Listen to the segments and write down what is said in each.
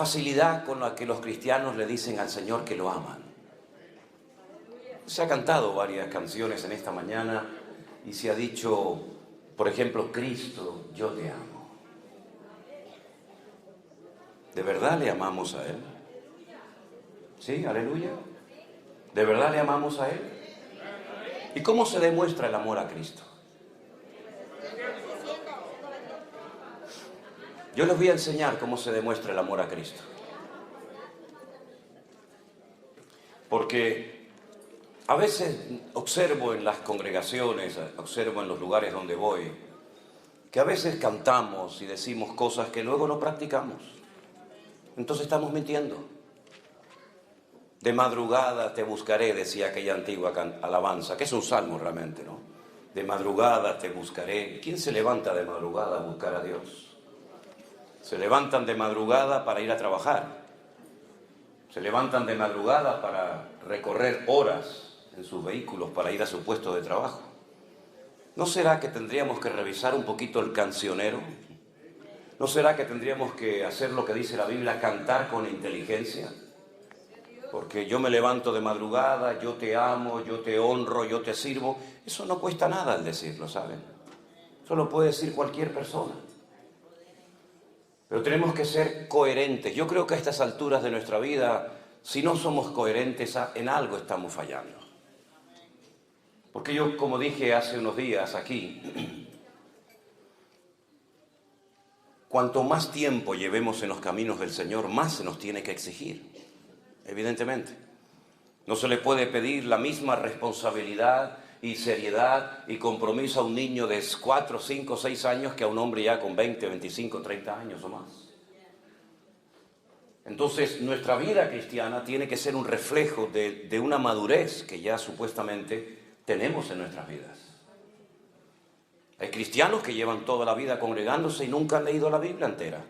facilidad con la que los cristianos le dicen al Señor que lo aman. Se ha cantado varias canciones en esta mañana y se ha dicho, por ejemplo, Cristo, yo te amo. ¿De verdad le amamos a Él? ¿Sí? Aleluya. ¿De verdad le amamos a Él? ¿Y cómo se demuestra el amor a Cristo? Yo les voy a enseñar cómo se demuestra el amor a Cristo. Porque a veces observo en las congregaciones, observo en los lugares donde voy, que a veces cantamos y decimos cosas que luego no practicamos. Entonces estamos mintiendo. De madrugada te buscaré, decía aquella antigua alabanza, que es un salmo realmente, ¿no? De madrugada te buscaré. ¿Quién se levanta de madrugada a buscar a Dios? Se levantan de madrugada para ir a trabajar. Se levantan de madrugada para recorrer horas en sus vehículos para ir a su puesto de trabajo. ¿No será que tendríamos que revisar un poquito el cancionero? ¿No será que tendríamos que hacer lo que dice la Biblia, cantar con inteligencia? Porque yo me levanto de madrugada, yo te amo, yo te honro, yo te sirvo. Eso no cuesta nada al decirlo, ¿saben? Eso lo puede decir cualquier persona. Pero tenemos que ser coherentes. Yo creo que a estas alturas de nuestra vida, si no somos coherentes, en algo estamos fallando. Porque yo, como dije hace unos días aquí, cuanto más tiempo llevemos en los caminos del Señor, más se nos tiene que exigir, evidentemente. No se le puede pedir la misma responsabilidad y seriedad y compromiso a un niño de 4, 5, 6 años que a un hombre ya con 20, 25, 30 años o más. Entonces, nuestra vida cristiana tiene que ser un reflejo de una madurez que ya supuestamente tenemos en nuestras vidas. Hay cristianos que llevan toda la vida congregándose y nunca han leído la Biblia entera.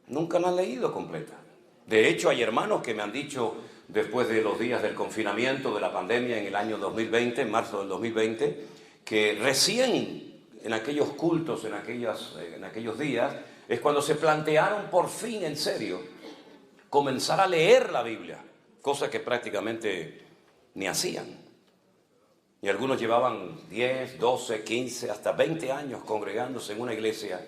Nunca la han leído completa. De hecho, hay hermanos que me han dicho, después de los días del confinamiento, de la pandemia en el año 2020, en marzo del 2020, que recién en aquellos cultos, en aquellos días, es cuando se plantearon por fin, en serio, comenzar a leer la Biblia, cosa que prácticamente ni hacían. Y algunos llevaban 10, 12, 15, hasta 20 años congregándose en una iglesia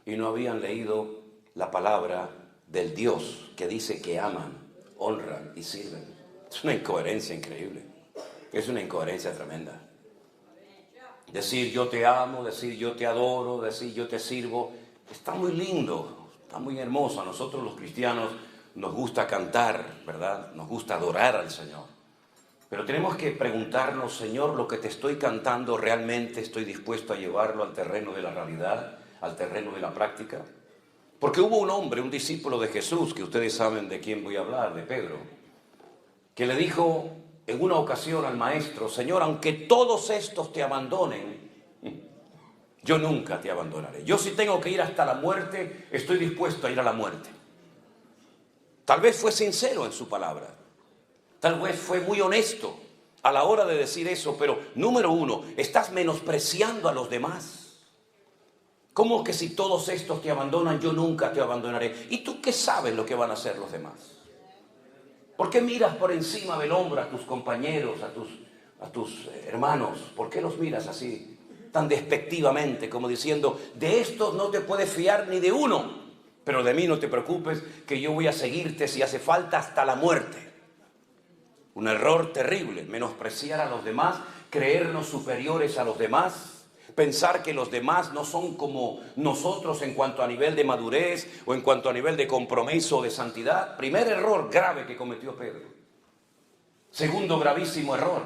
y no habían leído la palabra del Dios que dice que aman, honran y sirven. Es una incoherencia increíble. Es una incoherencia tremenda. Decir yo te amo, decir yo te adoro, decir yo te sirvo, está muy lindo, está muy hermoso. A nosotros los cristianos nos gusta cantar, ¿verdad? Nos gusta adorar al Señor. Pero tenemos que preguntarnos, Señor, lo que te estoy cantando, ¿realmente estoy dispuesto a llevarlo al terreno de la realidad, al terreno de la práctica? Porque hubo un hombre, un discípulo de Jesús, que ustedes saben de quién voy a hablar, de Pedro, que le dijo en una ocasión al maestro, Señor, aunque todos estos te abandonen, yo nunca te abandonaré. Yo si tengo que ir hasta la muerte, estoy dispuesto a ir a la muerte. Tal vez fue sincero en su palabra. Tal vez fue muy honesto a la hora de decir eso, pero número uno, estás menospreciando a los demás. ¿Cómo que si todos estos te abandonan, yo nunca te abandonaré? ¿Y tú qué sabes lo que van a hacer los demás? ¿Por qué miras por encima del hombro a tus compañeros, a tus hermanos? ¿Por qué los miras así, tan despectivamente, como diciendo, de estos no te puedes fiar ni de uno, pero de mí no te preocupes, que yo voy a seguirte si hace falta hasta la muerte? Un error terrible, menospreciar a los demás, creernos superiores a los demás, pensar que los demás no son como nosotros en cuanto a nivel de madurez o en cuanto a nivel de compromiso o de santidad. Primer error grave que cometió Pedro. Segundo gravísimo error,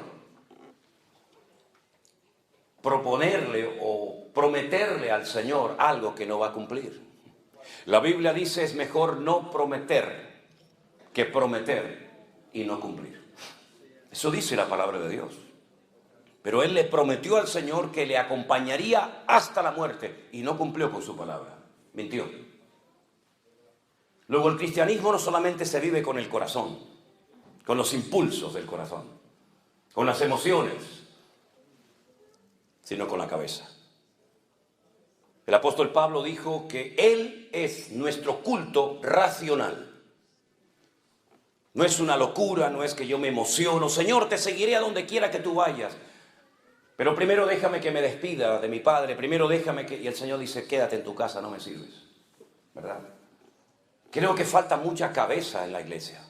proponerle o prometerle al Señor algo que no va a cumplir. La Biblia dice es mejor no prometer que prometer y no cumplir. Eso dice la palabra de Dios. Pero él le prometió al Señor que le acompañaría hasta la muerte y no cumplió con su palabra. Mintió. Luego el cristianismo no solamente se vive con el corazón, con los impulsos del corazón, con las emociones, sino con la cabeza. El apóstol Pablo dijo que Él es nuestro culto racional. No es una locura, no es que yo me emociono. Señor, te seguiré a donde quiera que tú vayas. Pero primero déjame que me despida de mi padre. Primero déjame que... Y el Señor dice, quédate en tu casa, no me sirves. ¿Verdad? Creo que falta mucha cabeza en la iglesia.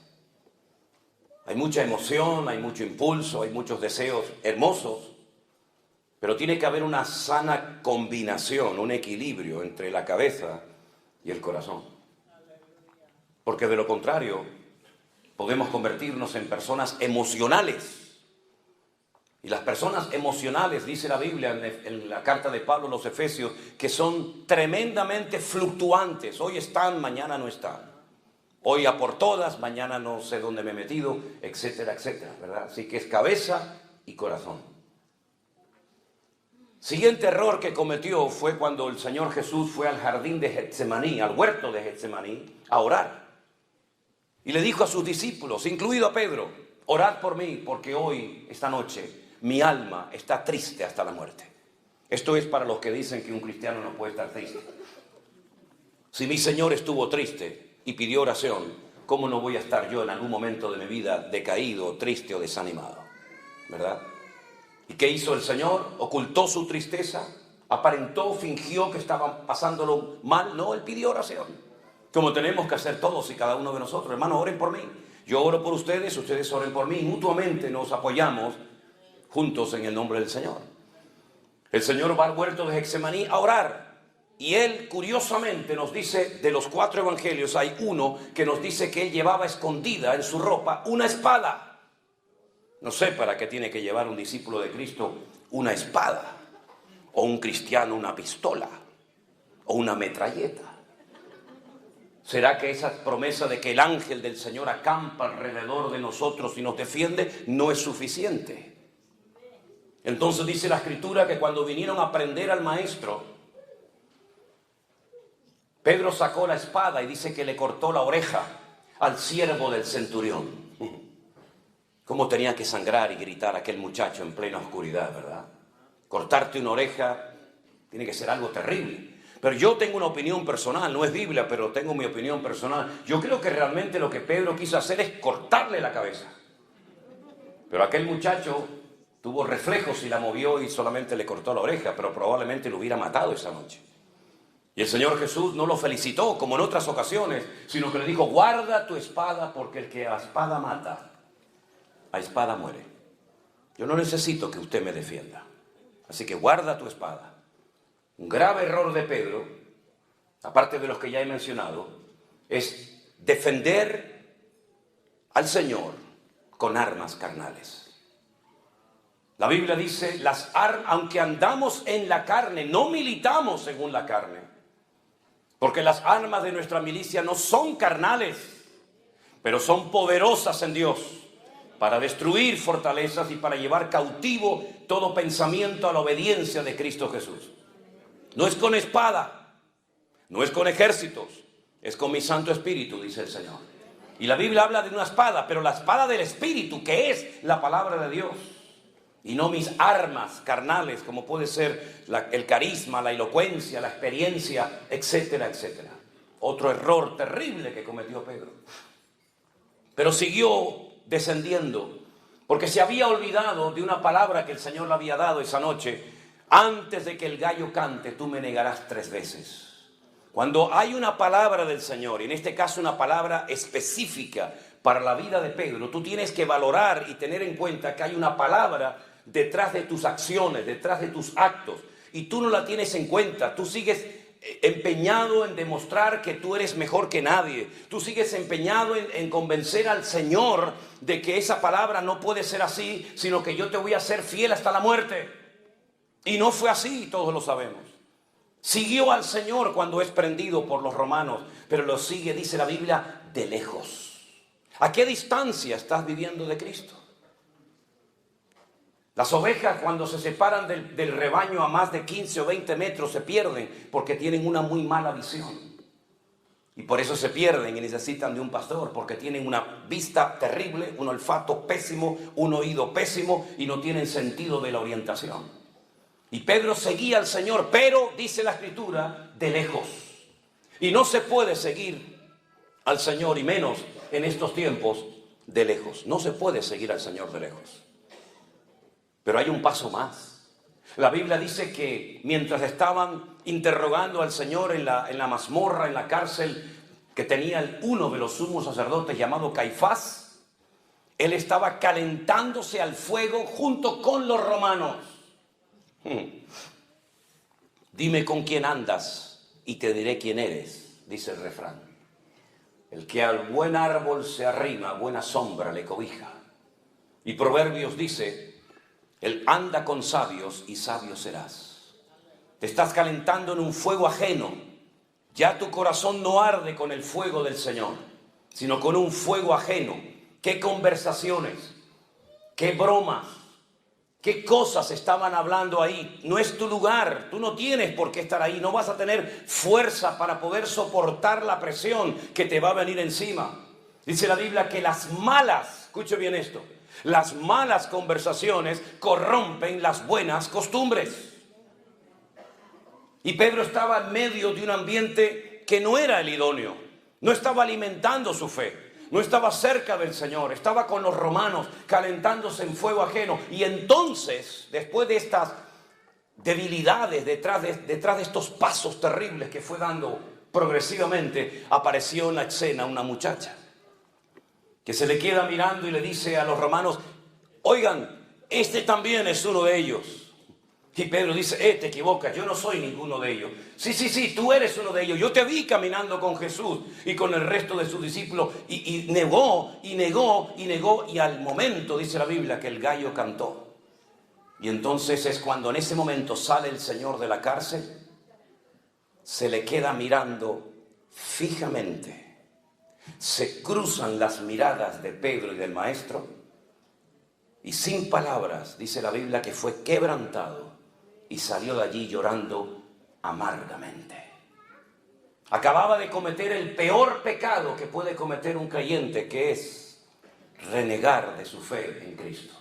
Hay mucha emoción, hay mucho impulso, hay muchos deseos hermosos. Pero tiene que haber una sana combinación, un equilibrio entre la cabeza y el corazón. Porque de lo contrario, podemos convertirnos en personas emocionales. Y las personas emocionales, dice la Biblia en la carta de Pablo a los Efesios, que son tremendamente fluctuantes. Hoy están, mañana no están. Hoy a por todas, mañana no sé dónde me he metido, etcétera, etcétera, ¿verdad? Así que es cabeza y corazón. Siguiente error que cometió fue cuando el Señor Jesús fue al jardín de Getsemaní, al huerto de Getsemaní, a orar. Y le dijo a sus discípulos, incluido a Pedro, orad por mí, porque hoy, esta noche, mi alma está triste hasta la muerte. Esto es para los que dicen que un cristiano no puede estar triste. Si mi Señor estuvo triste y pidió oración, ¿cómo no voy a estar yo en algún momento de mi vida decaído, triste o desanimado? ¿Verdad? ¿Y qué hizo el Señor? ¿Ocultó su tristeza? ¿Aparentó, fingió que estaba pasándolo mal? No, Él pidió oración. Como tenemos que hacer todos y cada uno de nosotros. Hermanos, oren por mí. Yo oro por ustedes, ustedes oren por mí. Mutuamente nos apoyamos juntos en el nombre del Señor. El Señor va al huerto de Getsemaní a orar. Y Él, curiosamente, nos dice, de los 4 evangelios, hay uno que nos dice que Él llevaba escondida en su ropa una espada. No sé para qué tiene que llevar un discípulo de Cristo una espada, o un cristiano una pistola, o una metralleta. ¿Será que esa promesa de que el ángel del Señor acampa alrededor de nosotros y nos defiende no es suficiente? Entonces dice la Escritura que cuando vinieron a prender al maestro, Pedro sacó la espada y dice que le cortó la oreja al siervo del centurión. Cómo tenía que sangrar y gritar aquel muchacho en plena oscuridad, ¿verdad? Cortarte una oreja tiene que ser algo terrible. Pero yo tengo una opinión personal, no es Biblia, pero tengo mi opinión personal. Yo creo que realmente lo que Pedro quiso hacer es cortarle la cabeza. Pero aquel muchacho tuvo reflejos y la movió y solamente le cortó la oreja, pero probablemente lo hubiera matado esa noche. Y el Señor Jesús no lo felicitó como en otras ocasiones, sino que le dijo, guarda tu espada porque el que a espada mata, a espada muere. Yo no necesito que usted me defienda. Así que guarda tu espada. Un grave error de Pedro, aparte de los que ya he mencionado, es defender al Señor con armas carnales. La Biblia dice, aunque andamos en la carne, no militamos según la carne. Porque las armas de nuestra milicia no son carnales, pero son poderosas en Dios para destruir fortalezas y para llevar cautivo todo pensamiento a la obediencia de Cristo Jesús. No es con espada, no es con ejércitos, es con mi Santo Espíritu, dice el Señor. Y la Biblia habla de una espada, pero la espada del Espíritu, que es la palabra de Dios. Y no mis armas carnales, como puede ser el carisma, la elocuencia, la experiencia, etcétera, etcétera. Otro error terrible que cometió Pedro. Pero siguió descendiendo, porque se había olvidado de una palabra que el Señor le había dado esa noche. Antes de que el gallo cante, tú me negarás 3 veces. Cuando hay una palabra del Señor, y en este caso una palabra específica para la vida de Pedro, tú tienes que valorar y tener en cuenta que hay una palabra detrás de tus acciones, detrás de tus actos, y tú no la tienes en cuenta. Tú sigues empeñado en demostrar que tú eres mejor que nadie. Tú sigues empeñado en convencer al Señor de que esa palabra no puede ser así, sino que yo te voy a ser fiel hasta la muerte. Y no fue así, todos lo sabemos. Siguió al Señor cuando es prendido por los romanos, pero lo sigue, dice la Biblia, de lejos. ¿A qué distancia estás viviendo de Cristo? Las ovejas, cuando se separan del rebaño a más de 15 o 20 metros, se pierden porque tienen una muy mala visión. Y por eso se pierden y necesitan de un pastor, porque tienen una vista terrible, un olfato pésimo, un oído pésimo y no tienen sentido de la orientación. Y Pedro seguía al Señor, pero, dice la Escritura, de lejos. Y no se puede seguir al Señor, y menos en estos tiempos, de lejos. No se puede seguir al Señor de lejos. Pero hay un paso más. La Biblia dice que mientras estaban interrogando al Señor en la mazmorra, en la cárcel que tenía uno de los sumos sacerdotes llamado Caifás, él estaba calentándose al fuego junto con los romanos. Dime con quién andas y te diré quién eres, dice el refrán. El que al buen árbol se arrima, buena sombra le cobija. Y Proverbios dice, él anda con sabios y sabio serás. Te estás calentando en un fuego ajeno. Ya tu corazón no arde con el fuego del Señor, sino con un fuego ajeno. ¿Qué conversaciones? ¿Qué bromas? ¿Qué cosas estaban hablando ahí? No es tu lugar, tú no tienes por qué estar ahí, no vas a tener fuerza para poder soportar la presión que te va a venir encima. Dice la Biblia que las malas, escuche bien esto, las malas conversaciones corrompen las buenas costumbres. Y Pedro estaba en medio de un ambiente que no era el idóneo, no estaba alimentando su fe. No estaba cerca del Señor, estaba con los romanos calentándose en fuego ajeno. Y entonces, después de estas debilidades, detrás de estos pasos terribles que fue dando progresivamente, apareció en la escena una muchacha que se le queda mirando y le dice a los romanos, oigan, este también es uno de ellos. Y Pedro dice, te equivocas, yo no soy ninguno de ellos. Sí, tú eres uno de ellos. Yo te vi caminando con Jesús y con el resto de sus discípulos. Y negó, y al momento, dice la Biblia, que el gallo cantó. Y entonces es cuando en ese momento sale el Señor de la cárcel, se le queda mirando fijamente. Se cruzan las miradas de Pedro y del Maestro. Y sin palabras, dice la Biblia, que fue quebrantado. Y salió de allí llorando amargamente. Acababa de cometer el peor pecado que puede cometer un creyente, que es renegar de su fe en Cristo.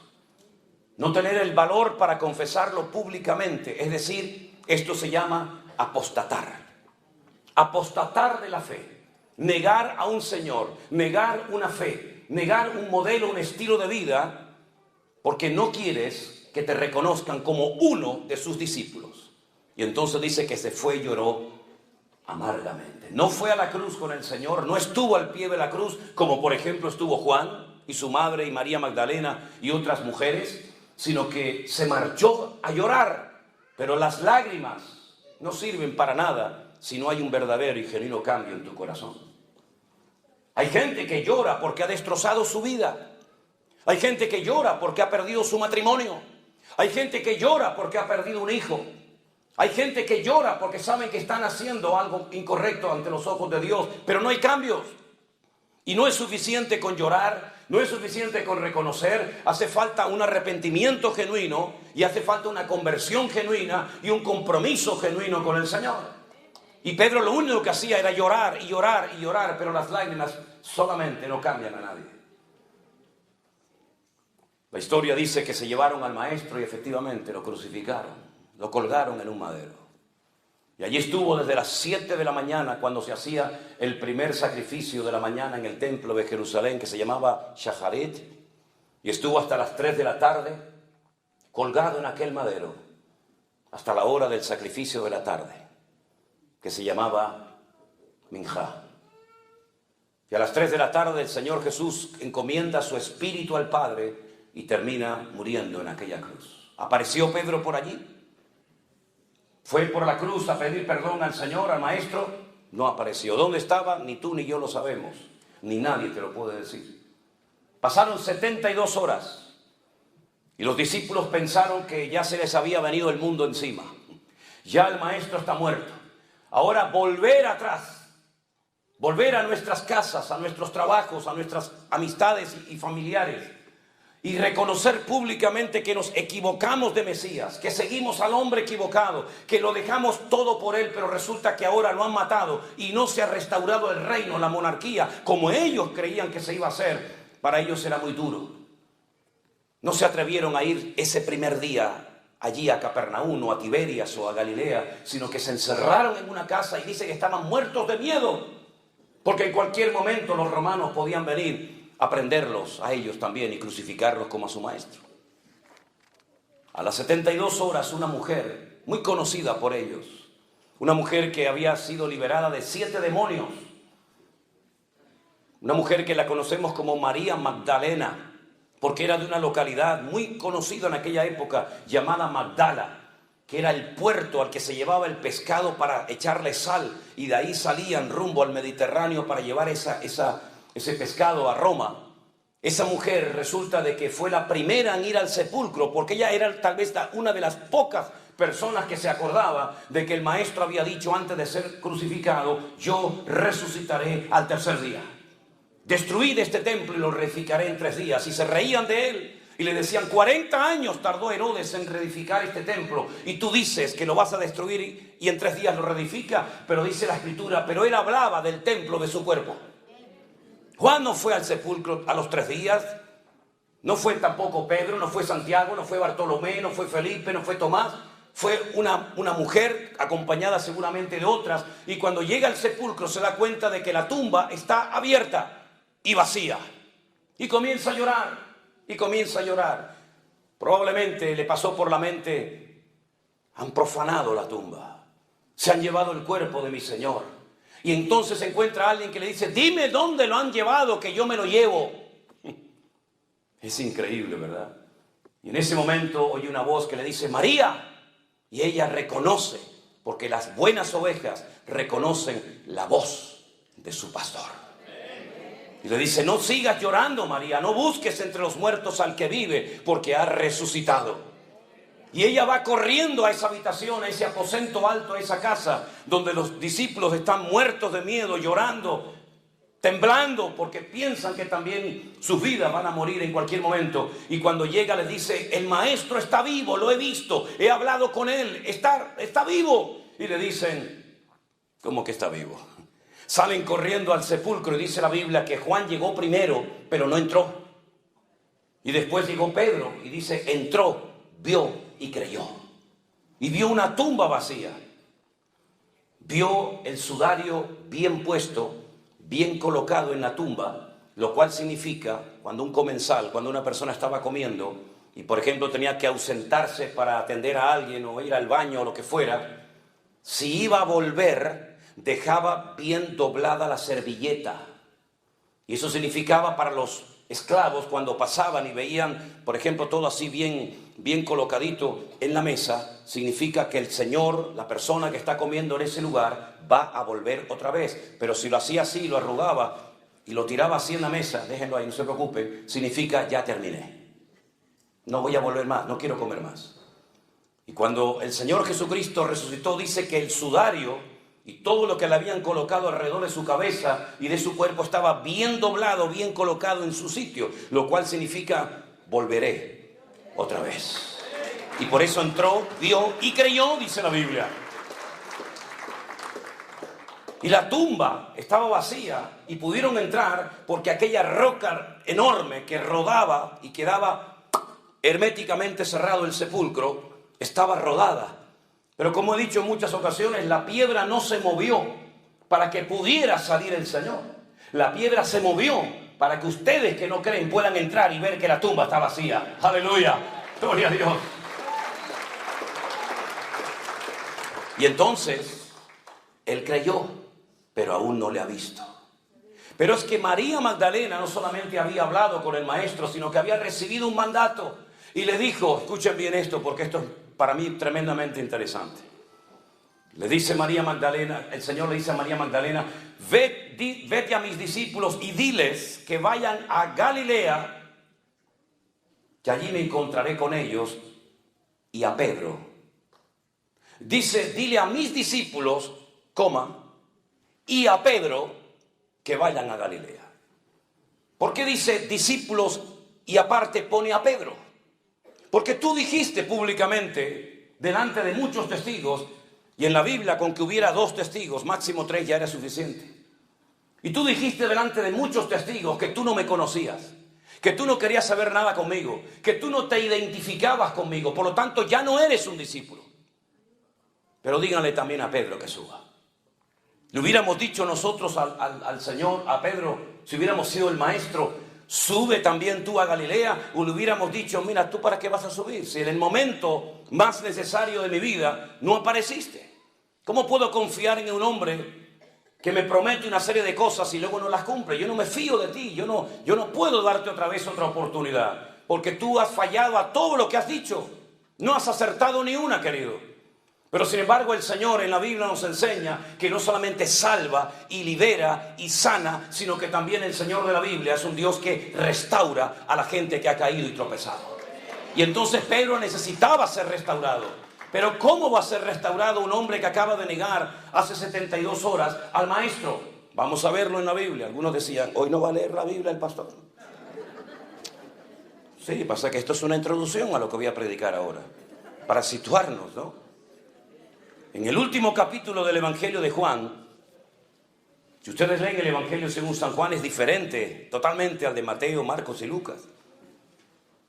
No tener el valor para confesarlo públicamente. Es decir, esto se llama apostatar. Apostatar de la fe. Negar a un Señor, negar una fe, negar un modelo, un estilo de vida, porque no quieres que te reconozcan como uno de sus discípulos. Y entonces dice que se fue y lloró amargamente. No fue a la cruz con el Señor, no estuvo al pie de la cruz, como por ejemplo estuvo Juan y su madre y María Magdalena y otras mujeres, sino que se marchó a llorar. Pero las lágrimas no sirven para nada si no hay un verdadero y genuino cambio en tu corazón. Hay gente que llora porque ha destrozado su vida. Hay gente que llora porque ha perdido su matrimonio. Hay gente que llora porque ha perdido un hijo. Hay gente que llora porque saben que están haciendo algo incorrecto ante los ojos de Dios, pero no hay cambios. Y no es suficiente con llorar, no es suficiente con reconocer, hace falta un arrepentimiento genuino y hace falta una conversión genuina y un compromiso genuino con el Señor. Y Pedro lo único que hacía era llorar y llorar y llorar, pero las lágrimas solamente no cambian a nadie. La historia dice que se llevaron al Maestro y efectivamente lo crucificaron, lo colgaron en un madero. Y allí estuvo desde las 7 de la mañana, cuando se hacía el primer sacrificio de la mañana en el templo de Jerusalén, que se llamaba Shacharit, y estuvo hasta las 3 de la tarde, colgado en aquel madero, hasta la hora del sacrificio de la tarde, que se llamaba Minjá. Y a las 3 de la tarde el Señor Jesús encomienda su espíritu al Padre y termina muriendo en aquella cruz. ¿Apareció Pedro por allí? ¿Fue por la cruz a pedir perdón al Señor, al Maestro? No apareció. ¿Dónde estaba? Ni tú ni yo lo sabemos. Ni nadie te lo puede decir. Pasaron 72 horas y los discípulos pensaron que ya se les había venido el mundo encima. Ya el Maestro está muerto. Ahora volver atrás. Volver a nuestras casas, a nuestros trabajos, a nuestras amistades y familiares. Y reconocer públicamente que nos equivocamos de Mesías, que seguimos al hombre equivocado, que lo dejamos todo por él, pero resulta que ahora lo han matado y no se ha restaurado el reino, la monarquía, como ellos creían que se iba a hacer. Para ellos era muy duro. No se atrevieron a ir ese primer día allí a Capernaum o a Tiberias o a Galilea, sino que se encerraron en una casa y dice que estaban muertos de miedo, porque en cualquier momento los romanos podían venir a prenderlos a ellos también y crucificarlos como a su maestro. A las 72 horas una mujer muy conocida por ellos, una mujer que había sido liberada de 7 demonios, una mujer que la conocemos como María Magdalena, porque era de una localidad muy conocida en aquella época llamada Magdala, que era el puerto al que se llevaba el pescado para echarle sal, y de ahí salían rumbo al Mediterráneo para llevar ese pescado a Roma. Esa mujer resulta de que fue la primera en ir al sepulcro, porque ella era tal vez una de las pocas personas que se acordaba de que el maestro había dicho antes de ser crucificado: yo resucitaré al tercer día. Destruid este templo y lo reedificaré en 3 días. Y se reían de él y le decían: 40 años tardó Herodes en reedificar este templo, y tú dices que lo vas a destruir y en 3 días lo reedifica. Pero dice la escritura, pero él hablaba del templo de su cuerpo. Juan no fue al sepulcro a los 3 días, no fue tampoco Pedro, no fue Santiago, no fue Bartolomé, no fue Felipe, no fue Tomás. Fue una mujer acompañada seguramente de otras, y cuando llega al sepulcro se da cuenta de que la tumba está abierta y vacía, y comienza a llorar, y comienza a llorar. Probablemente le pasó por la mente: han profanado la tumba, se han llevado el cuerpo de mi Señor. Y entonces encuentra a alguien que le dice: dime dónde lo han llevado, que yo me lo llevo. Es increíble, ¿verdad? Y en ese momento oye una voz que le dice: María. Y ella reconoce, porque las buenas ovejas reconocen la voz de su pastor. Y le dice: no sigas llorando, María, no busques entre los muertos al que vive, porque ha resucitado. Y ella va corriendo a esa habitación, a ese aposento alto, a esa casa, donde los discípulos están muertos de miedo, llorando, temblando, porque piensan que también sus vidas van a morir en cualquier momento. Y cuando llega les dice: el maestro está vivo, lo he visto, he hablado con él, está vivo. Y le dicen: ¿cómo que está vivo? Salen corriendo al sepulcro y dice la Biblia que Juan llegó primero, pero no entró. Y después llegó Pedro y dice: entró, vio y creyó. Y vio una tumba vacía. Vio el sudario bien puesto, bien colocado en la tumba, lo cual significa, cuando un comensal, cuando una persona estaba comiendo y por ejemplo tenía que ausentarse para atender a alguien o ir al baño o lo que fuera, si iba a volver, dejaba bien doblada la servilleta. Y eso significaba para los esclavos, cuando pasaban y veían, por ejemplo, todo así bien colocadito en la mesa, significa que el Señor, la persona que está comiendo en ese lugar, va a volver otra vez. Pero si lo hacía así, lo arrugaba y lo tiraba así en la mesa, déjenlo ahí, no se preocupen, significa: ya terminé, no voy a volver más, no quiero comer más. Y cuando el Señor Jesucristo resucitó, dice que el sudario y todo lo que le habían colocado alrededor de su cabeza y de su cuerpo estaba bien doblado, bien colocado en su sitio, lo cual significa: volveré otra vez. Y por eso entró, vio y creyó, dice la Biblia. Y la tumba estaba vacía y pudieron entrar porque aquella roca enorme que rodaba y quedaba herméticamente cerrado el sepulcro estaba rodada. Pero como he dicho en muchas ocasiones, la piedra no se movió para que pudiera salir el Señor. La piedra se movió para que ustedes que no creen puedan entrar y ver que la tumba está vacía. ¡Aleluya! ¡Gloria a Dios! Y entonces, él creyó, pero aún no le ha visto. Pero es que María Magdalena no solamente había hablado con el maestro, sino que había recibido un mandato. Y le dijo, escuchen bien esto, porque esto es para mí tremendamente interesante. Le dice María Magdalena, el Señor le dice a María Magdalena: vete a mis discípulos y diles que vayan a Galilea, que allí me encontraré con ellos, y a Pedro. Dice: dile a mis discípulos, y a Pedro, que vayan a Galilea. ¿Por qué dice discípulos y aparte pone a Pedro? Porque tú dijiste públicamente, delante de muchos testigos, y en la Biblia con que hubiera 2 testigos, máximo 3 ya era suficiente. Y tú dijiste delante de muchos testigos que tú no me conocías. que tú no querías saber nada conmigo, que tú no te identificabas conmigo, por lo tanto ya no eres un discípulo. Pero díganle también a Pedro que suba. Le hubiéramos dicho nosotros al Señor, a Pedro, si hubiéramos sido el maestro, sube también tú a Galilea, o le hubiéramos dicho, mira, ¿tú para qué vas a subir? Si en el momento más necesario de mi vida no apareciste. ¿Cómo puedo confiar en un hombre que me promete una serie de cosas y luego no las cumple? Yo no me fío de ti, yo no puedo darte otra vez otra oportunidad, porque tú has fallado a todo lo que has dicho. No has acertado ni una, querido. Pero sin embargo el Señor en la Biblia nos enseña que no solamente salva y libera y sana, sino que también el Señor de la Biblia es un Dios que restaura a la gente que ha caído y tropezado. Y entonces Pedro necesitaba ser restaurado. Pero ¿cómo va a ser restaurado un hombre que acaba de negar hace 72 horas al maestro? Vamos a verlo en la Biblia. Algunos decían, hoy no va a leer la Biblia el pastor. Sí, pasa que esto es una introducción a lo que voy a predicar ahora, para situarnos, ¿no? En el último capítulo del Evangelio de Juan, si ustedes leen el Evangelio según San Juan, es diferente totalmente al de Mateo, Marcos y Lucas.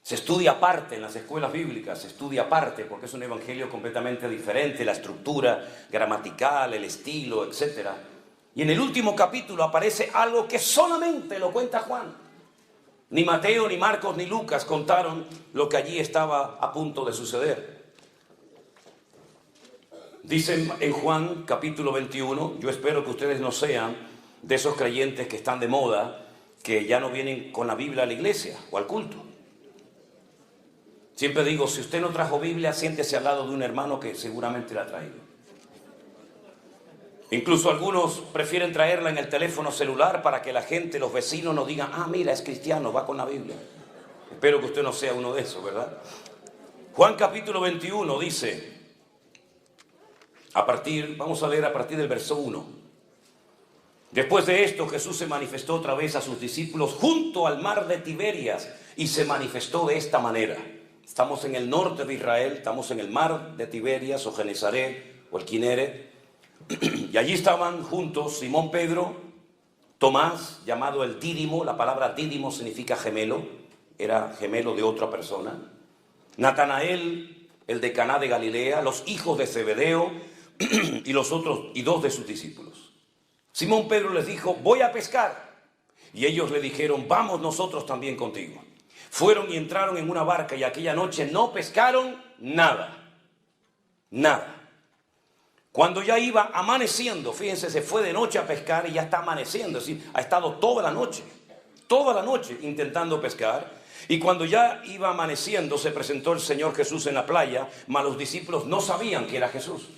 Se estudia aparte en las escuelas bíblicas, se estudia aparte porque es un evangelio completamente diferente, la estructura gramatical, el estilo, etc. Y en el último capítulo aparece algo que solamente lo cuenta Juan. Ni Mateo, ni Marcos, ni Lucas contaron lo que allí estaba a punto de suceder. Dice en Juan capítulo 21, yo espero que ustedes no sean de esos creyentes que están de moda, que ya no vienen con la Biblia a la iglesia o al culto. Siempre digo, si usted no trajo Biblia, siéntese al lado de un hermano que seguramente la ha traído. Incluso algunos prefieren traerla en el teléfono celular para que la gente, los vecinos, nos digan, ah, mira, es cristiano, va con la Biblia. Espero que usted no sea uno de esos, ¿verdad? Juan capítulo 21 dice, vamos a leer a partir del verso 1. Después de esto, Jesús se manifestó otra vez a sus discípulos junto al mar de Tiberias y se manifestó de esta manera. Estamos en el norte de Israel, estamos en el mar de Tiberias o Genesaret o el Kineret. Y allí estaban juntos Simón Pedro, Tomás, llamado el Dídimo, la palabra Dídimo significa gemelo, era gemelo de otra persona. Natanael, el de Caná de Galilea, los hijos de Zebedeo y dos de sus discípulos. Simón Pedro les dijo, voy a pescar. Y ellos le dijeron, vamos nosotros también contigo. Fueron y entraron en una barca y aquella noche no pescaron nada. Cuando ya iba amaneciendo, fíjense, se fue de noche a pescar y ya está amaneciendo, es decir, ha estado toda la noche intentando pescar. Y cuando ya iba amaneciendo, se presentó el Señor Jesús en la playa, mas los discípulos no sabían que era Jesús.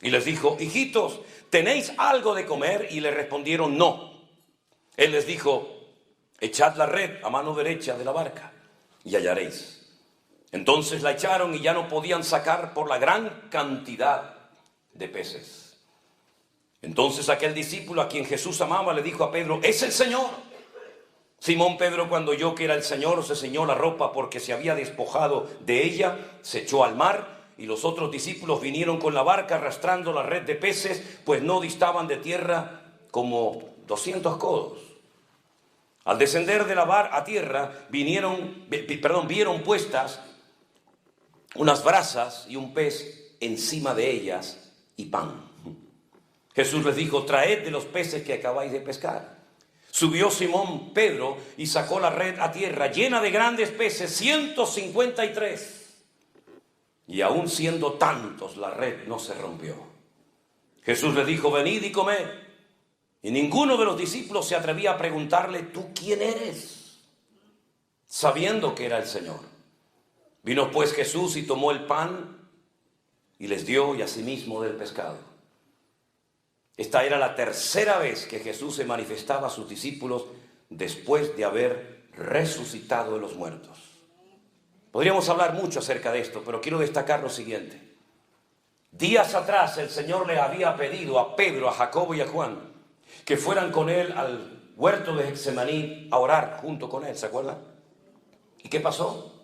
Y les dijo, hijitos, ¿tenéis algo de comer? Y le respondieron, no. Él les dijo, echad la red a mano derecha de la barca y hallaréis. Entonces la echaron y ya no podían sacar por la gran cantidad de peces. Entonces aquel discípulo a quien Jesús amaba le dijo a Pedro, es el Señor. Simón Pedro, cuando oyó que era el Señor, se ciñó la ropa porque se había despojado de ella, se echó al mar. Y los otros discípulos vinieron con la barca arrastrando la red de peces, pues no distaban de tierra como 200 codos. Al descender de la barca a tierra, vieron puestas unas brasas y un pez encima de ellas y pan. Jesús les dijo, traed de los peces que acabáis de pescar. Subió Simón Pedro y sacó la red a tierra llena de grandes peces, 153. Y aún siendo tantos, la red no se rompió. Jesús les dijo, venid y comed. Y ninguno de los discípulos se atrevía a preguntarle, ¿tú quién eres? Sabiendo que era el Señor. Vino pues Jesús y tomó el pan y les dio y asimismo del pescado. Esta era la tercera vez que Jesús se manifestaba a sus discípulos después de haber resucitado de los muertos. Podríamos hablar mucho acerca de esto, pero quiero destacar lo siguiente. Días atrás el Señor le había pedido a Pedro, a Jacobo y a Juan que fueran con él al huerto de Getsemaní a orar junto con él, ¿se acuerdan? ¿Y qué pasó?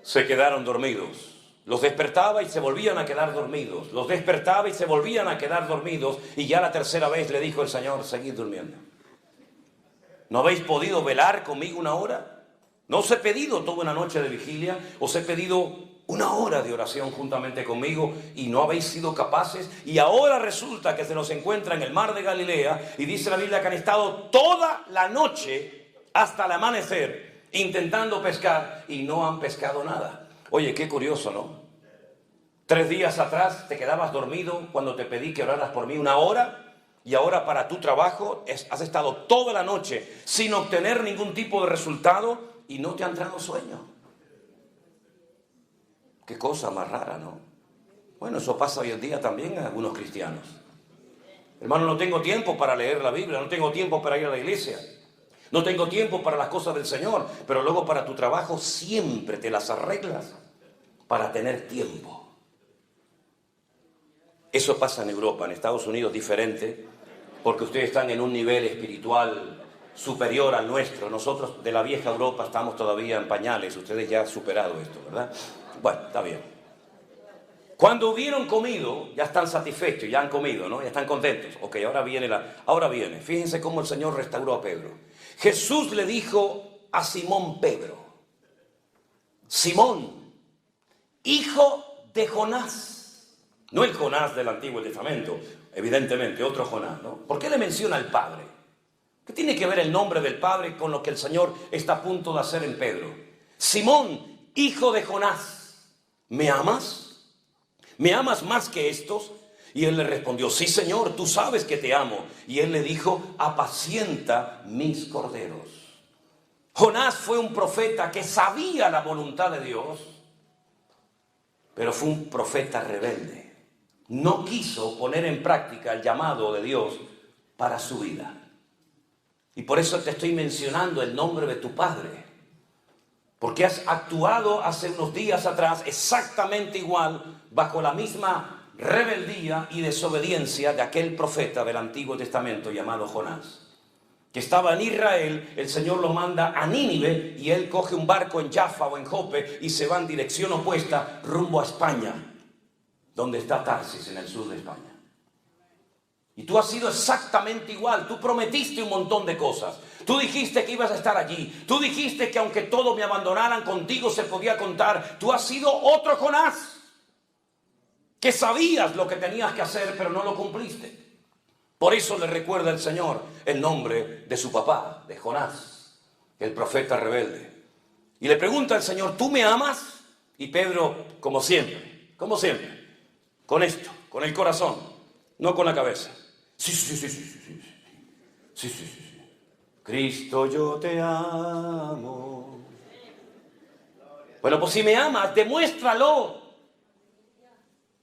Se quedaron dormidos. Los despertaba y se volvían a quedar dormidos. Los despertaba y se volvían a quedar dormidos. Y ya la tercera vez le dijo el Señor, seguid durmiendo. ¿No habéis podido velar conmigo una hora? ¿No os he pedido toda una noche de vigilia? ¿Os he pedido una hora de oración juntamente conmigo y no habéis sido capaces? Y ahora resulta que se nos encuentra en el mar de Galilea y dice la Biblia que han estado toda la noche hasta el amanecer intentando pescar y no han pescado nada. Oye, qué curioso, ¿no? 3 días atrás te quedabas dormido cuando te pedí que oraras por mí una hora. Y ahora para tu trabajo has estado toda la noche sin obtener ningún tipo de resultado y no te ha entrado sueño. Qué cosa más rara, ¿no? Bueno, eso pasa hoy en día también a algunos cristianos. Hermano, no tengo tiempo para leer la Biblia, no tengo tiempo para ir a la iglesia, no tengo tiempo para las cosas del Señor, pero luego para tu trabajo siempre te las arreglas para tener tiempo. Eso pasa en Europa, en Estados Unidos diferente, porque ustedes están en un nivel espiritual superior al nuestro. Nosotros de la vieja Europa estamos todavía en pañales, ustedes ya han superado esto, ¿verdad? Bueno, está bien. Cuando hubieron comido, ya están satisfechos, ya han comido, ¿no? Ya están contentos. Ok, ahora viene. Fíjense cómo el Señor restauró a Pedro. Jesús le dijo a Simón Pedro: Simón, hijo de Jonás. No el Jonás del Antiguo Testamento, evidentemente, otro Jonás, ¿no? ¿Por qué le menciona al Padre? ¿Qué tiene que ver el nombre del Padre con lo que el Señor está a punto de hacer en Pedro? Simón, hijo de Jonás, ¿me amas? ¿Me amas más que estos? Y él le respondió: sí, Señor, tú sabes que te amo. Y él le dijo: apacienta mis corderos. Jonás fue un profeta que sabía la voluntad de Dios, pero fue un profeta rebelde. No quiso poner en práctica el llamado de Dios para su vida. Y por eso te estoy mencionando el nombre de tu padre. Porque has actuado hace unos días atrás exactamente igual, bajo la misma rebeldía y desobediencia de aquel profeta del Antiguo Testamento llamado Jonás, que estaba en Israel. El Señor lo manda a Nínive y él coge un barco en Jaffa o en Jope y se va en dirección opuesta rumbo a España, donde está Tarsis, en el sur de España. Y tú has sido exactamente igual. Tú prometiste un montón de cosas. Tú dijiste que ibas a estar allí. Tú dijiste que aunque todos me abandonaran, contigo se podía contar. Tú has sido otro Jonás, que sabías lo que tenías que hacer, pero no lo cumpliste. Por eso le recuerda el Señor el nombre de su papá, de Jonás, el profeta rebelde. Y le pregunta al Señor: ¿tú me amas? Y Pedro, como siempre, con esto, con el corazón, no con la cabeza. Sí. Cristo, yo te amo. Bueno, pues si me amas, demuéstralo.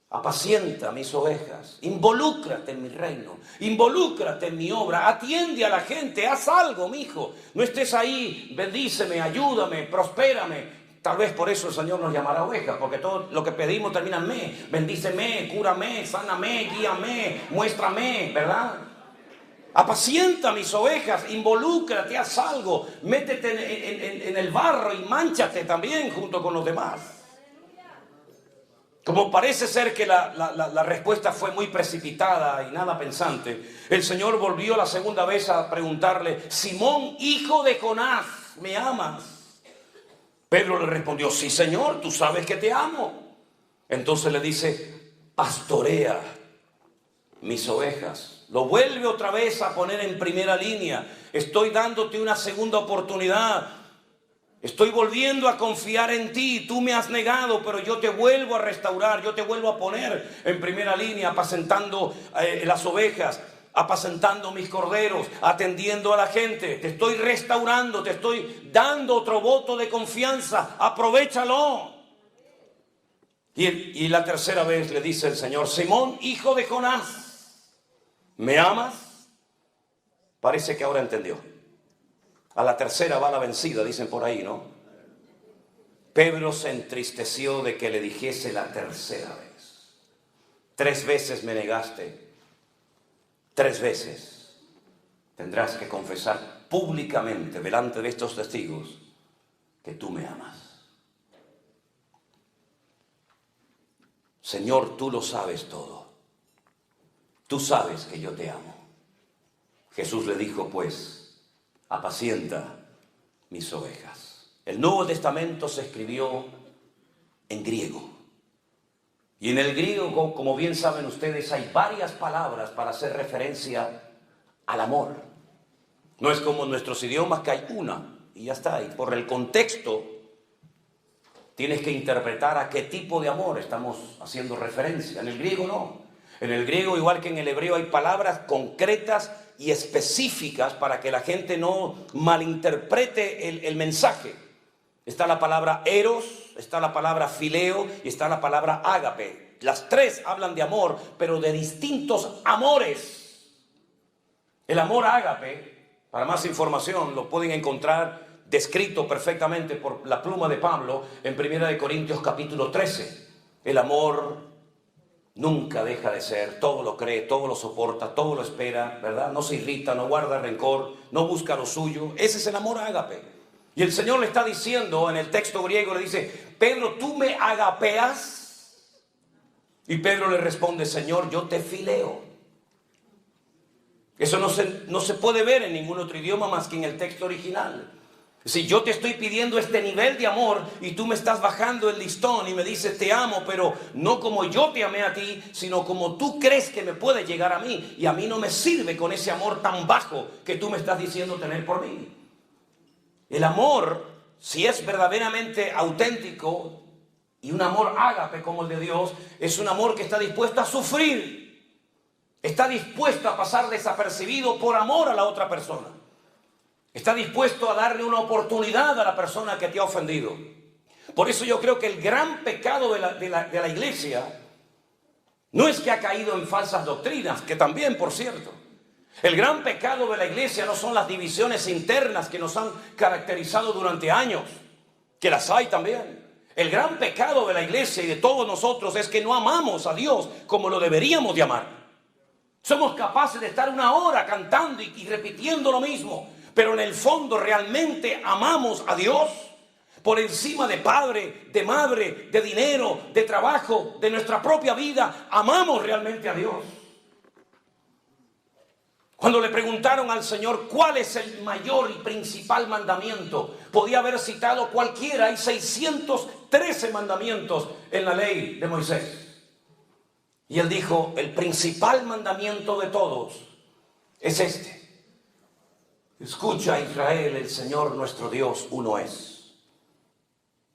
Apacienta mis ovejas, involúcrate en mi reino, involúcrate en mi obra, atiende a la gente, haz algo, mijo. No estés ahí, bendíceme, ayúdame, prospérame. Tal vez por eso el Señor nos llamará ovejas, porque todo lo que pedimos termina en me. Bendíceme, cúrame, sáname, guíame, muéstrame, ¿verdad? Apacienta mis ovejas, involúcrate, haz algo, métete en el barro y mánchate también junto con los demás. Como parece ser que la respuesta fue muy precipitada y nada pensante, el Señor volvió la segunda vez a preguntarle: Simón, hijo de Jonás, ¿me amas? Pedro le respondió: sí, Señor, tú sabes que te amo. Entonces le dice: pastorea mis ovejas. Lo vuelve otra vez a poner en primera línea. Estoy dándote una segunda oportunidad. Estoy volviendo a confiar en ti. Tú me has negado, pero yo te vuelvo a restaurar. Yo te vuelvo a poner en primera línea, apacentando las ovejas, apacentando mis corderos, atendiendo a la gente. Te estoy restaurando, te estoy dando otro voto de confianza. Aprovéchalo. Y la tercera vez le dice el Señor: Simón, hijo de Jonás, ¿me amas? Parece que ahora entendió. A la tercera va la vencida, dicen por ahí, ¿no? Pedro se entristeció de que le dijese la tercera vez: 3 veces me negaste, 3 veces tendrás que confesar públicamente delante de estos testigos que tú me amas. Señor, tú lo sabes todo. Tú sabes que yo te amo. Jesús le dijo, pues, apacienta mis ovejas. El Nuevo Testamento se escribió en griego. Y en el griego, como bien saben ustedes, hay varias palabras para hacer referencia al amor. No es como en nuestros idiomas que hay una y ya está. Y por el contexto tienes que interpretar a qué tipo de amor estamos haciendo referencia. En el griego no. En el griego, igual que en el hebreo, hay palabras concretas y específicas para que la gente no malinterprete el mensaje. Está la palabra eros, está la palabra fileo y está la palabra ágape. Las tres hablan de amor, pero de distintos amores. El amor ágape, para más información, lo pueden encontrar descrito perfectamente por la pluma de Pablo en 1 Corintios capítulo 13. El amor nunca deja de ser, todo lo cree, todo lo soporta, todo lo espera, ¿verdad? No se irrita, no guarda rencor, no busca lo suyo. Ese es el amor ágape. Y el Señor le está diciendo en el texto griego, le dice: Pedro, ¿tú me agapeas? Y Pedro le responde: Señor, yo te fileo. Eso no se puede ver en ningún otro idioma más que en el texto original. Si yo te estoy pidiendo este nivel de amor y tú me estás bajando el listón y me dices te amo, pero no como yo te amé a ti, sino como tú crees que me puede llegar a mí, y a mí no me sirve con ese amor tan bajo que tú me estás diciendo tener por mí. El amor, si es verdaderamente auténtico y un amor ágape como el de Dios, es un amor que está dispuesto a sufrir, está dispuesto a pasar desapercibido por amor a la otra persona. Está dispuesto a darle una oportunidad a la persona que te ha ofendido. Por eso yo creo que el gran pecado de la iglesia no es que ha caído en falsas doctrinas, que también, por cierto. El gran pecado de la iglesia no son las divisiones internas que nos han caracterizado durante años, que las hay también. El gran pecado de la iglesia y de todos nosotros es que no amamos a Dios como lo deberíamos de amar. Somos capaces de estar una hora cantando y repitiendo lo mismo, pero en el fondo realmente amamos a Dios por encima de padre, de madre, de dinero, de trabajo, de nuestra propia vida. Amamos realmente a Dios. Cuando le preguntaron al Señor cuál es el mayor y principal mandamiento, podía haber citado cualquiera. Hay 613 mandamientos en la ley de Moisés. Y él dijo: el principal mandamiento de todos es este: escucha, Israel, el Señor nuestro Dios uno es.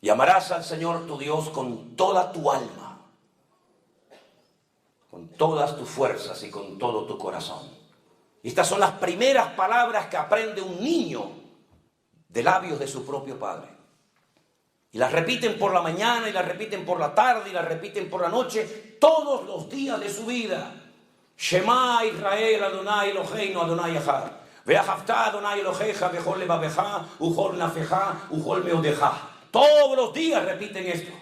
Y amarás al Señor tu Dios con toda tu alma, con todas tus fuerzas y con todo tu corazón. Y estas son las primeras palabras que aprende un niño de labios de su propio padre. Y las repiten por la mañana, y las repiten por la tarde, y las repiten por la noche, todos los días de su vida. Shema Israel, Adonai Eloheinu, Adonai Echad. Ve'ahavta Adonai Elohecha bechol levavecha, uchol nafecha, uchol meodecha. Todos los días repiten esto.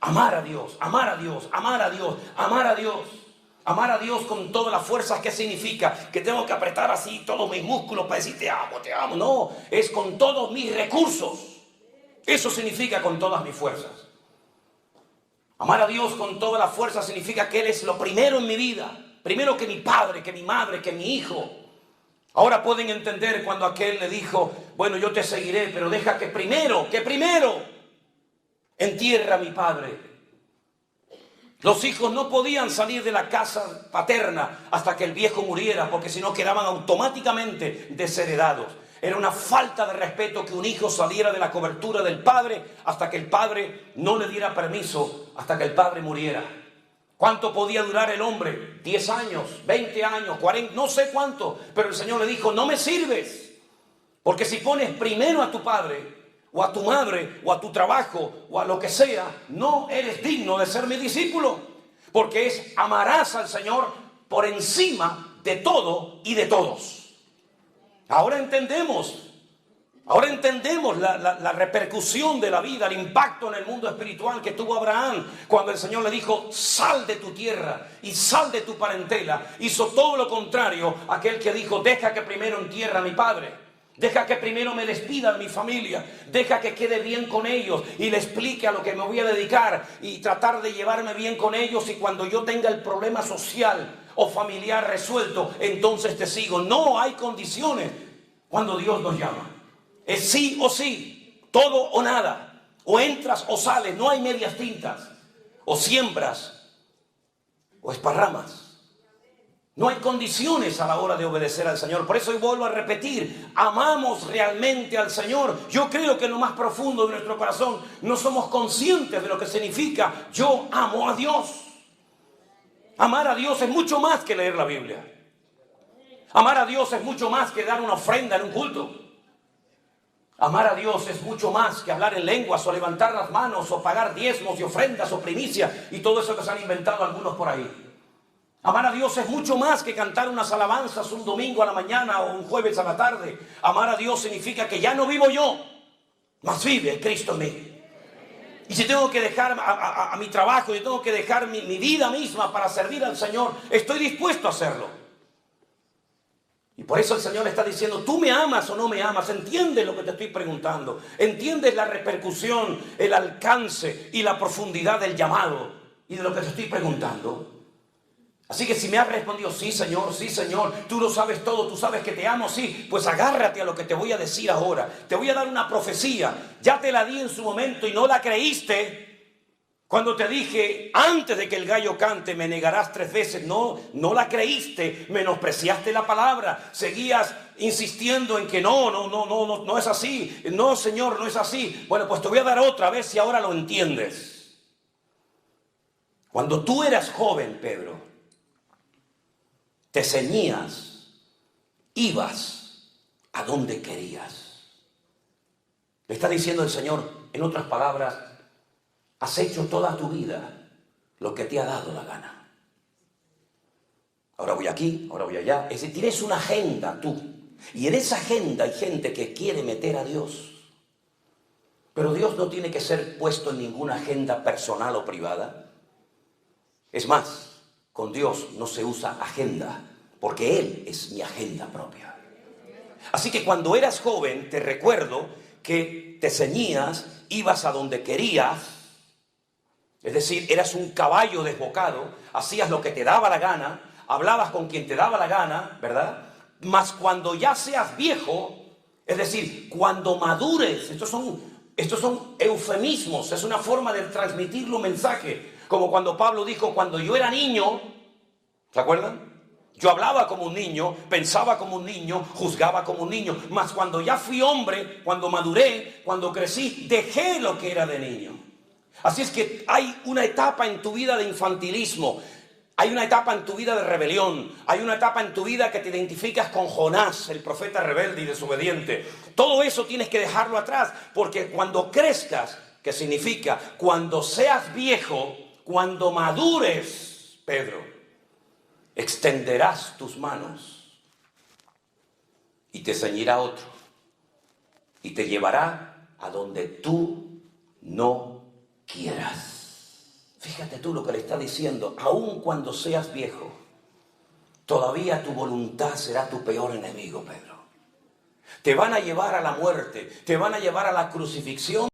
Amar a Dios, amar a Dios, amar a Dios, amar a Dios. Amar a Dios con todas las fuerzas. ¿Qué significa? Que tengo que apretar así todos mis músculos para decir te amo, te amo. No, es con todos mis recursos. Eso significa con todas mis fuerzas. Amar a Dios con toda la fuerza significa que Él es lo primero en mi vida. Primero que mi padre, que mi madre, que mi hijo. Ahora pueden entender cuando aquel le dijo: bueno, yo te seguiré, pero deja que primero entierre a mi padre. Los hijos no podían salir de la casa paterna hasta que el viejo muriera, porque si no quedaban automáticamente desheredados. Era una falta de respeto que un hijo saliera de la cobertura del padre hasta que el padre no le diera permiso, hasta que el padre muriera. ¿Cuánto podía durar el hombre? 10 años, 20 años, 40, no sé cuánto. Pero el Señor le dijo: no me sirves, porque si pones primero a tu padre, o a tu madre, o a tu trabajo, o a lo que sea, no eres digno de ser mi discípulo. Porque es: amarás al Señor por encima de todo y de todos. Ahora entendemos la repercusión de la vida, el impacto en el mundo espiritual que tuvo Abraham cuando el Señor le dijo: sal de tu tierra y sal de tu parentela. Hizo todo lo contrario a aquel que dijo: deja que primero entierre a mi padre, deja que primero me despida de mi familia, deja que quede bien con ellos y le explique a lo que me voy a dedicar y tratar de llevarme bien con ellos, y cuando yo tenga el problema social o familiar resuelto, entonces te sigo. No hay condiciones. cuando Dios nos llama. Es sí o sí, todo o nada. O entras o sales, no hay medias tintas. O siembras o esparramas. No hay condiciones a la hora de obedecer al Señor. Por eso hoy vuelvo a repetir, amamos realmente al Señor. Yo creo que en lo más profundo de nuestro corazón no somos conscientes de lo que significa yo amo a Dios. Amar a Dios es mucho más que leer la Biblia. Amar a Dios es mucho más que dar una ofrenda en un culto. Amar a Dios es mucho más que hablar en lenguas o levantar las manos o pagar diezmos y ofrendas o primicias y todo eso que se han inventado algunos por ahí. Amar a Dios es mucho más que cantar unas alabanzas un domingo a la mañana o un jueves a la tarde. Amar a Dios significa que ya no vivo yo, mas vive Cristo en mí. Y si tengo que dejar a mi trabajo, yo tengo que dejar mi vida misma para servir al Señor, estoy dispuesto a hacerlo. Y por eso el Señor está diciendo, ¿tú me amas o no me amas? ¿Entiendes lo que te estoy preguntando? ¿Entiendes la repercusión, el alcance y la profundidad del llamado y de lo que te estoy preguntando? Así que si me has respondido, sí Señor, tú lo sabes todo, tú sabes que te amo, sí, pues agárrate a lo que te voy a decir ahora. Te voy a dar una profecía, ya te la di en su momento y no la creíste. Cuando te dije, antes de que el gallo cante, me negarás 3 veces, no la creíste, menospreciaste la palabra, seguías insistiendo en que no es así, no Señor, no es así. Bueno, pues te voy a dar otra vez si ahora lo entiendes. Cuando tú eras joven, Pedro, te ceñías, ibas a donde querías. Le está diciendo el Señor, en otras palabras, has hecho toda tu vida lo que te ha dado la gana. Ahora voy aquí, ahora voy allá. Es decir, tienes una agenda tú. Y en esa agenda hay gente que quiere meter a Dios. Pero Dios no tiene que ser puesto en ninguna agenda personal o privada. Es más, con Dios no se usa agenda, porque Él es mi agenda propia. Así que cuando eras joven, te recuerdo que te ceñías, ibas a donde querías, es decir, eras un caballo desbocado, hacías lo que te daba la gana, hablabas con quien te daba la gana, ¿verdad? Mas cuando ya seas viejo, es decir, cuando madures, estos son eufemismos, es una forma de transmitir un mensaje. Como cuando Pablo dijo, cuando yo era niño, ¿se acuerdan? Yo hablaba como un niño, pensaba como un niño, juzgaba como un niño. Mas cuando ya fui hombre, cuando maduré, cuando crecí, dejé lo que era de niño. Así es que hay una etapa en tu vida de infantilismo. Hay una etapa en tu vida de rebelión. Hay una etapa en tu vida que te identificas con Jonás, el profeta rebelde y desobediente. Todo eso tienes que dejarlo atrás, porque cuando crezcas, ¿qué significa? Cuando seas viejo, cuando madures, Pedro, extenderás tus manos y te ceñirá otro y te llevará a donde tú no quieras. Fíjate tú lo que le está diciendo, aun cuando seas viejo, todavía tu voluntad será tu peor enemigo, Pedro. Te van a llevar a la muerte, te van a llevar a la crucifixión.